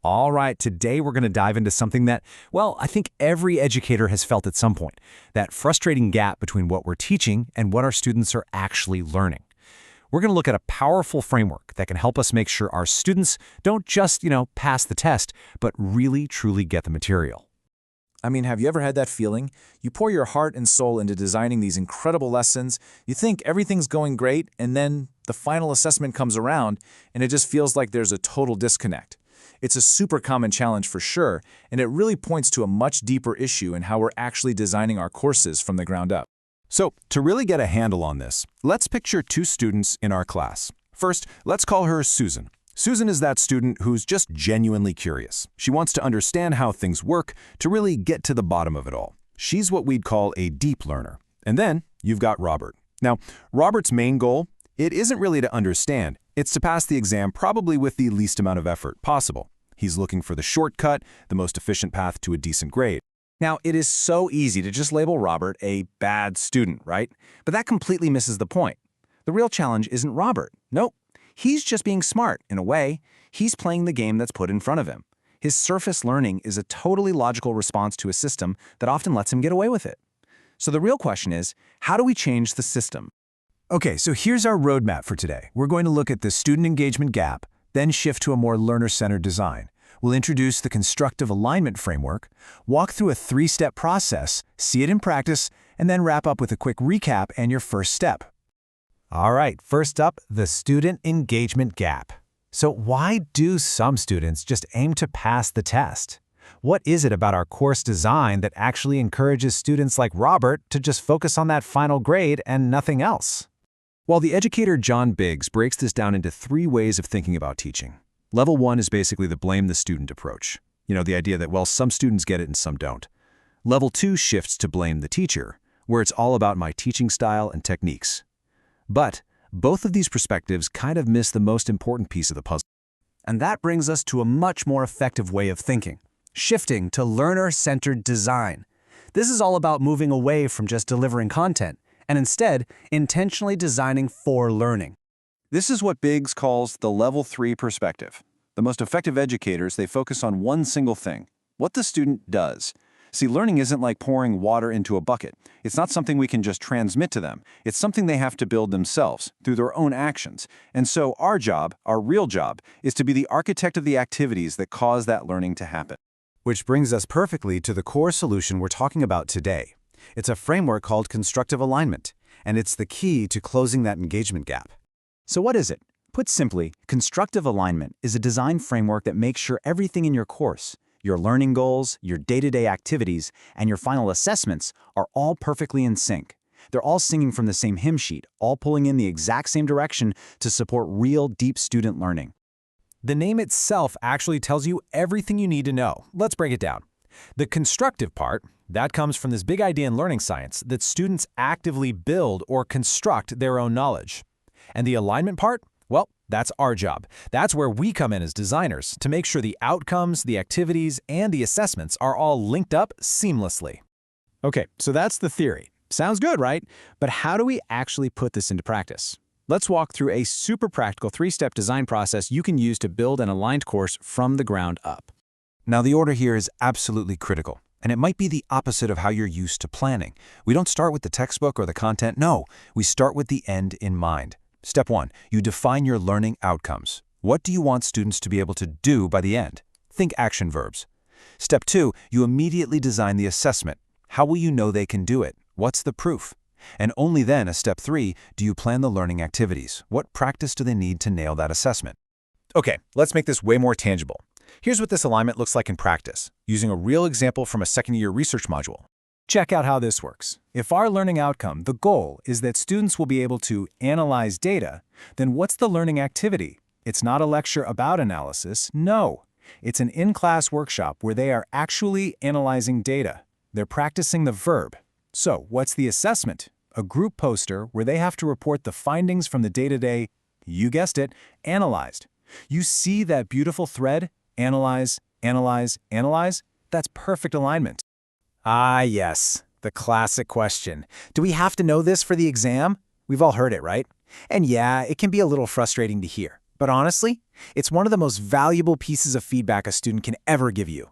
All right, today we're going to dive into something that, well, I think every educator has felt at some point, that frustrating gap between what we're teaching and what our students are actually learning. We're going to look at a powerful framework that can help us make sure our students don't just, pass the test, but really, truly get the material. I mean, have you ever had that feeling? You pour your heart and soul into designing these incredible lessons, you think everything's going great, and then the final assessment comes around, and it just feels like there's a total disconnect. It's a super common challenge for sure, and it really points to a much deeper issue in how we're actually designing our courses from the ground up. So, to really get a handle on this, let's picture two students in our class. First, let's call her Susan. Susan is that student who's just genuinely curious. She wants to understand how things work, to really get to the bottom of it all. She's what we'd call a deep learner. And then you've got Robert. Now, Robert's main goal, it isn't really to understand. It's to pass the exam probably with the least amount of effort possible. He's looking for the shortcut, the most efficient path to a decent grade. Now, it is so easy to just label Robert a bad student, right? But that completely misses the point. The real challenge isn't Robert. Nope. He's just being smart. In a way, he's playing the game that's put in front of him. His surface learning is a totally logical response to a system that often lets him get away with it. So the real question is, how do we change the system? Okay, so here's our roadmap for today. We're going to look at the student engagement gap, then shift to a more learner-centered design. We'll introduce the Constructive Alignment framework, walk through a 3-step process, see it in practice, and then wrap up with a quick recap and your first step. All right, first up, the student engagement gap. So why do some students just aim to pass the test? What is it about our course design that actually encourages students like Robert to just focus on that final grade and nothing else? Well, the educator John Biggs breaks this down into 3 ways of thinking about teaching. Level 1 is basically the blame the student approach. The idea that, well, some students get it and some don't. Level 2 shifts to blame the teacher, where it's all about my teaching style and techniques. But both of these perspectives kind of miss the most important piece of the puzzle. And that brings us to a much more effective way of thinking, shifting to learner-centered design. This is all about moving away from just delivering content, and instead, intentionally designing for learning. This is what Biggs calls the Level 3 perspective. The most effective educators, they focus on one single thing, what the student does. See, learning isn't like pouring water into a bucket. It's not something we can just transmit to them. It's something they have to build themselves, through their own actions. And so our job, our real job, is to be the architect of the activities that cause that learning to happen. Which brings us perfectly to the core solution we're talking about today. It's a framework called Constructive Alignment, and it's the key to closing that engagement gap. So what is it? Put simply, Constructive Alignment is a design framework that makes sure everything in your course, your learning goals, your day-to-day activities, and your final assessments are all perfectly in sync. They're all singing from the same hymn sheet, all pulling in the exact same direction to support real, deep student learning. The name itself actually tells you everything you need to know. Let's break it down. The constructive part, that comes from this big idea in learning science that students actively build or construct their own knowledge. And the alignment part, well, that's our job. That's where we come in as designers to make sure the outcomes, the activities, and the assessments are all linked up seamlessly. Okay, so that's the theory. Sounds good, right? But how do we actually put this into practice? Let's walk through a super practical 3-step design process you can use to build an aligned course from the ground up. Now, the order here is absolutely critical, and it might be the opposite of how you're used to planning. We don't start with the textbook or the content. No, we start with the end in mind. Step 1, you define your learning outcomes. What do you want students to be able to do by the end? Think action verbs. Step 2, you immediately design the assessment. How will you know they can do it? What's the proof? And only then, as step 3, do you plan the learning activities. What practice do they need to nail that assessment? Okay, let's make this way more tangible. Here's what this alignment looks like in practice, using a real example from a second-year research module. Check out how this works. If our learning outcome, the goal, is that students will be able to analyze data, then what's the learning activity? It's not a lecture about analysis. No, it's an in-class workshop where they are actually analyzing data. They're practicing the verb. So, what's the assessment? A group poster where they have to report the findings from the data they, you guessed it, analyzed. You see that beautiful thread? Analyze, analyze, analyze? That's perfect alignment. Ah, yes, the classic question. Do we have to know this for the exam? We've all heard it, right? And yeah, it can be a little frustrating to hear. But honestly, it's one of the most valuable pieces of feedback a student can ever give you.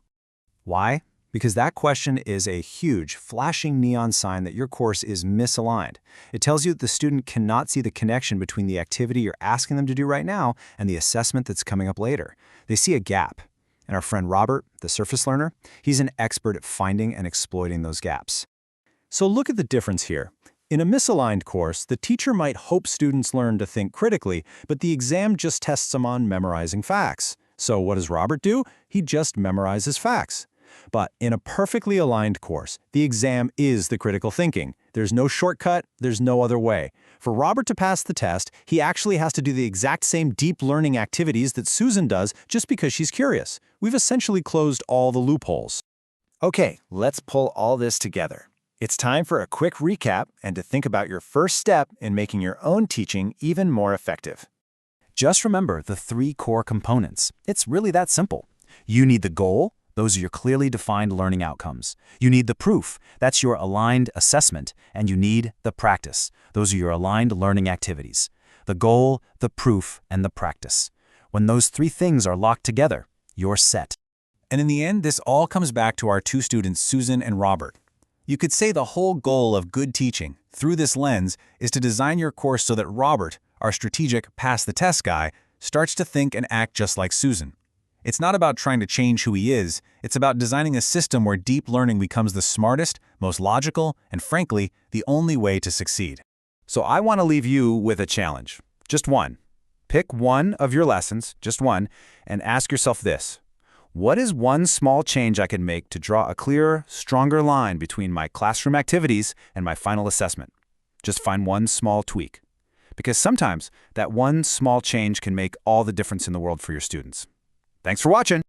Why? Because that question is a huge, flashing neon sign that your course is misaligned. It tells you that the student cannot see the connection between the activity you're asking them to do right now and the assessment that's coming up later. They see a gap. And our friend Robert, the surface learner, he's an expert at finding and exploiting those gaps. So look at the difference here. In a misaligned course, the teacher might hope students learn to think critically, but the exam just tests them on memorizing facts. So what does Robert do? He just memorizes facts. But in a perfectly aligned course, the exam is the critical thinking. There's no shortcut, there's no other way. For Robert to pass the test, he actually has to do the exact same deep learning activities that Susan does just because she's curious. We've essentially closed all the loopholes. Okay, let's pull all this together. It's time for a quick recap and to think about your first step in making your own teaching even more effective. Just remember the 3 core components. It's really that simple. You need the goal. Those are your clearly defined learning outcomes. You need the proof. That's your aligned assessment. And you need the practice. Those are your aligned learning activities. The goal, the proof, and the practice. When those 3 things are locked together, you're set. And in the end, this all comes back to our 2 students, Susan and Robert. You could say the whole goal of good teaching, through this lens, is to design your course so that Robert, our strategic pass-the-test guy, starts to think and act just like Susan. It's not about trying to change who he is, it's about designing a system where deep learning becomes the smartest, most logical, and frankly, the only way to succeed. So I want to leave you with a challenge. Just one. Pick one of your lessons, just one, and ask yourself this. What is one small change I can make to draw a clearer, stronger line between my classroom activities and my final assessment? Just find one small tweak. Because sometimes that one small change can make all the difference in the world for your students. Thanks for watching.